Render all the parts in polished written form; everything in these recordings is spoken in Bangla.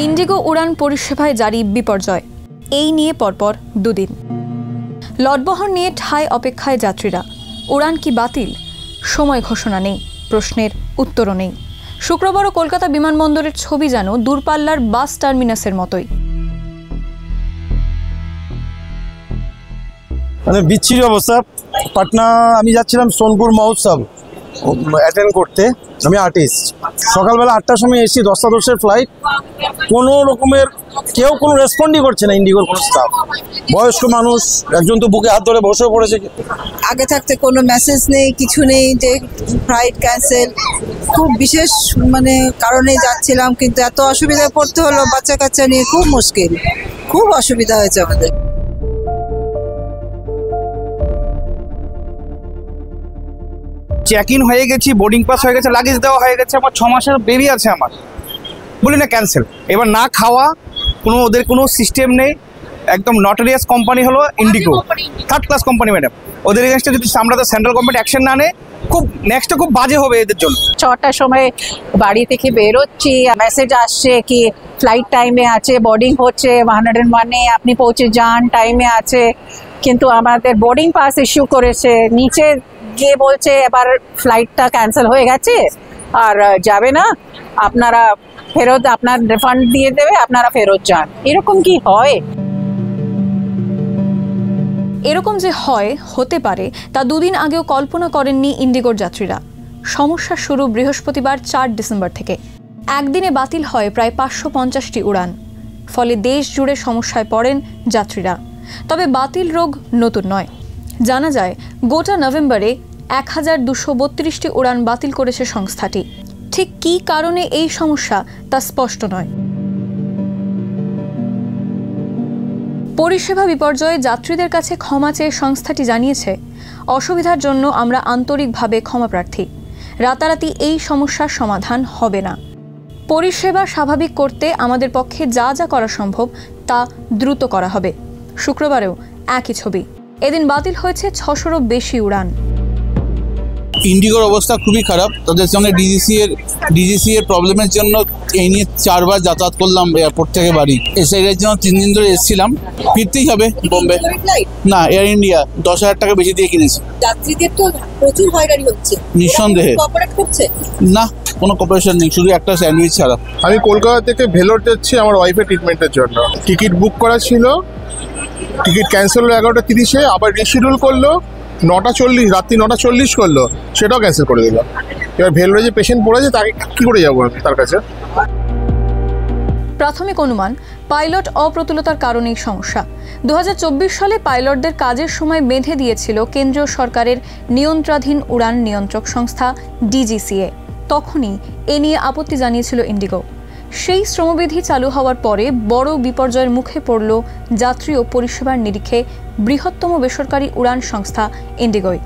ইন্ডিগো উড়ান পরিষেবায় জারি বিপর্যয়, এই নিয়ে পরপর দুদিন। লটবহর নিয়ে ঠায় অপেক্ষায় যাত্রীরা। উড়ান কি বাতিল? সময় ঘোষণা নেই, প্রশ্নের উত্তরও নেই। শুক্রবারও কলকাতা বিমানবন্দরের ছবি যেন দূরপাল্লার বাস টার্মিনাসের মতোই। মানে বিচ্ছিরি অবস্থা। পাটনা আমি যাচ্ছিলাম সোনপুর মহোৎসব অ্যাটেন্ড করতে, আমি আর্টিস্ট। সকালবেলা 8টার সময় এসেছি, 10:10 ফ্লাইট। কোনো রকমের কেউ কোনো রেসপন্ডই করছে না ইন্ডিগোর কোনো স্টাফ। বয়স্ক মানুষ একজন তো বুকে হাত ধরে বসে পড়েছে। আগে থাকতে কোনো মেসেজ নেই, কিছু নেই যে ফ্লাইট ক্যান্সেল। খুব বিশেষ কারণে যাচ্ছিলাম, কিন্তু এত অসুবিধায় পড়তে হলো বাচ্চা কাচ্চা নিয়ে। খুব মুশকিল, খুব অসুবিধা হয়েছে আমাদের। চেক ইন হয়ে গেছি, বোর্ডিং পাস হয়ে গেছে, লাগেজ দেওয়া হয়ে গেছে, আমার 6 মাসের বেবি আছে আমার। বলি না ক্যান্সেল। এবার না খাওয়া, ওদের কোনো সিস্টেম নেই। একদম নটোরিয়াস কোম্পানি হলো Indigo, 3rd class company madam. ওদের এগেনস্টে যদি আমরা তো সেন্ট্রাল গভর্নমেন্ট অ্যাকশন না নেয়, খুব বাজে হবে এদের জন্য। 6টার সময় বাড়ি থেকে বেরোচ্ছি, মেসেজ আসছে কি ফ্লাইট টাইমে আছে, বোর্ডিং হচ্ছে 101-এ, আপনি পৌঁছে যান, টাইমে আছে। কিন্তু আমাদের বোর্ডিং পাস ইস্যু করেছে, নিচে গিয়ে বলছে এবার ফ্লাইটটা ক্যান্সেল হয়ে গেছে আর যাবে না, আপনারা ফেরত, আপনার রিফান্ড দিয়ে দেবে, আপনারা ফেরত যান। এরকম কি হয়? এরকম যে হতে পারে তা দুদিন আগেও কল্পনা করেননি ইন্ডিগোর যাত্রীরা। সমস্যা শুরু বৃহস্পতিবার 4 ডিসেম্বর থেকে। একদিনে বাতিল হয় প্রায় 550টি উড়ান। ফলে দেশ জুড়ে সমস্যায় পড়েন যাত্রীরা। তবে বাতিল রোগ নতুন নয়। জানা যায় গোটা নভেম্বরে 1232টি উড়ান বাতিল করেছে সংস্থাটি। ঠিক কী কারণে এই সমস্যা তা স্পষ্ট নয়। পরিষেবা বিপর্যয়ে যাত্রীদের কাছে ক্ষমা চেয়ে সংস্থাটি জানিয়েছে, অসুবিধার জন্য আমরা আন্তরিকভাবে ক্ষমাপ্রার্থী। রাতারাতি এই সমস্যার সমাধান হবে না। পরিষেবা স্বাভাবিক করতে আমাদের পক্ষে যা যা করা সম্ভব তা দ্রুত করা হবে। শুক্রবারেও একই ছবি। এদিন বাতিল হয়েছে 600-রও বেশি উড়ান। ইন্ডিগোর অবস্থা খুবই খারাপ। তাদের সঙ্গে ডিজিসি এর প্রবলেমের জন্য এই নিয়ে 4 বার যাতায়াত করলাম এয়ারপোর্ট থেকে বাড়ি। এর জন্য 3 দিন ধরে এসেছিলাম। ফিরতেই হবে বোম্বে। না, এয়ার ইন্ডিয়া 10,000 টাকা বেশি দিয়ে কিনেছি। যাত্রীদের তো প্রচুর হয়রানি হচ্ছে। নিঃসন্দেহে কোঅপারেট করছে না, কোনো কপারেশন নেই, শুধু একটা স্যান্ডউইচ ছাড়া। আমি কলকাতা থেকে ভেলোর যাচ্ছি আমার ওয়াইফের ট্রিটমেন্টের জন্য। টিকিট বুক করা ছিল, টিকিট ক্যান্সেল হলো 11:30-এ, আবার রিশিডিউল করলো 9:40, রাত্রি 9:40 করলো, সেটাও ক্যান্সেল করে দিল। এবার ভেলোরে যে পেশেন্ট পড়েছে তাকে কী করে যাবো আমি তার কাছে? প্রাথমিক অনুমান, পাইলট অপ্রতুলতার কারণেই সমস্যা। 2024 সালে পাইলটদের কাজের সময় বেঁধে দিয়েছিল কেন্দ্রীয় সরকারের নিয়ন্ত্রণাধীন উড়ান নিয়ন্ত্রক সংস্থা DGCA। তখনই এ নিয়ে আপত্তি জানিয়েছিল ইন্ডিগো। সেই শ্রমবিধি চালু হওয়ার পরে বড় বিপর্যয়ের মুখে পড়ল যাত্রী ও পরিষেবার নিরিখে বৃহত্তম বেসরকারি উড়ান সংস্থা ইন্ডিগোই।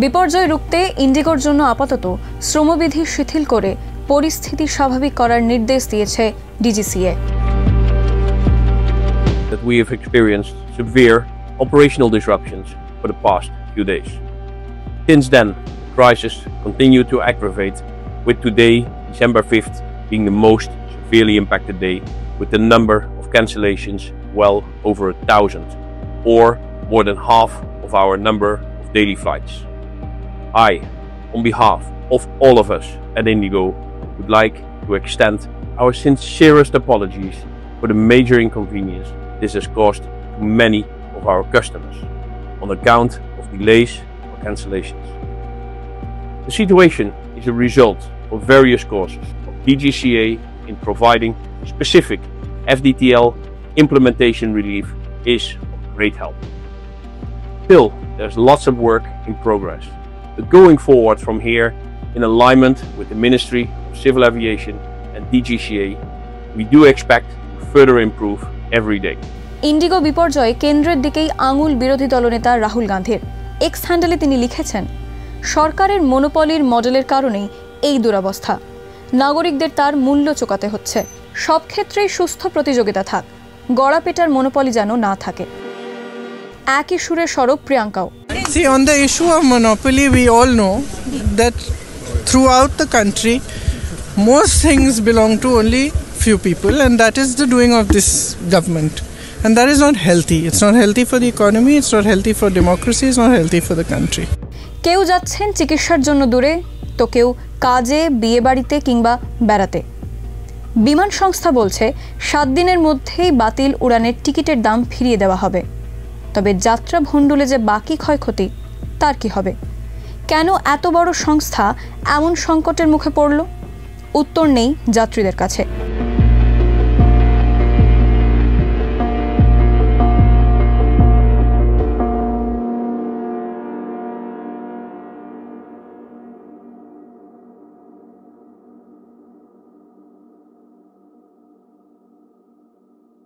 বিপর্যয় রুখতে ইন্ডিগোর জন্য আপাতত শ্রমবিধি শিথিল করে পরিস্থিতি স্বাভাবিক করার নির্দেশ দিয়েছে DGCA। That we have experienced severe operational disruptions for the past few days. Since then, the crisis continued to aggravate, with today, December 5th, being the most severely impacted day, with the number of cancellations well over 1,000, or more than half of our number of daily flights. I, on behalf of all of us at Indigo, would like to extend our sincerest apologies for the major inconvenience this has caused to many of our customers on account of delays or cancellations. The situation is a result of various causes. DGCA in providing specific FDTL implementation relief is of great help. Still, there's lots of work in progress. But going forward from here, in alignment with the Ministry of Civil Aviation and DGCA, we do expect to further improve every day. Indigo বিপর্যয়ে কেন্দ্রের দিকেই আঙুল বিরোধী দলনেতা রাহুল গান্ধীর। এক্স হ্যান্ডেলে তিনি লিখেছেন, সরকারের মনোপলির মডেলের কারণেই এই দুরবস্থা। নাগরিকদের তার মূল্য চোকাতে হচ্ছে। সব ক্ষেত্রেই সুস্থ প্রতিযোগিতা থাক, গড়াপেটার মনোপলি যেন না থাকে। একই সুরে সরব প্রিয়াঙ্কাও। See, on the issue of monopoly, we all know that throughout the country, most things belong to only few people, and that is the doing of this government. And that is not healthy. It's not healthy for the economy, it's not healthy for democracy, it's not healthy for the country. কেউ যাচ্ছেন চিকিৎসার জন্য দূরে, তো কেউ কাজে, বিয়ে বাড়িতে কিংবা বেড়াতে। বিমান সংস্থা বলছে 7 দিনের মধ্যেই বাতিল উড়ানের টিকিটের দাম ফিরিয়ে দেওয়া হবে। তবে যাত্রা ভণ্ডুলে যে বাকি ক্ষয়ক্ষতি, তার কি হবে? কেন এত বড় সংস্থা এমন সংকটের মুখে পড়ল? উত্তর নেই যাত্রীদের কাছে।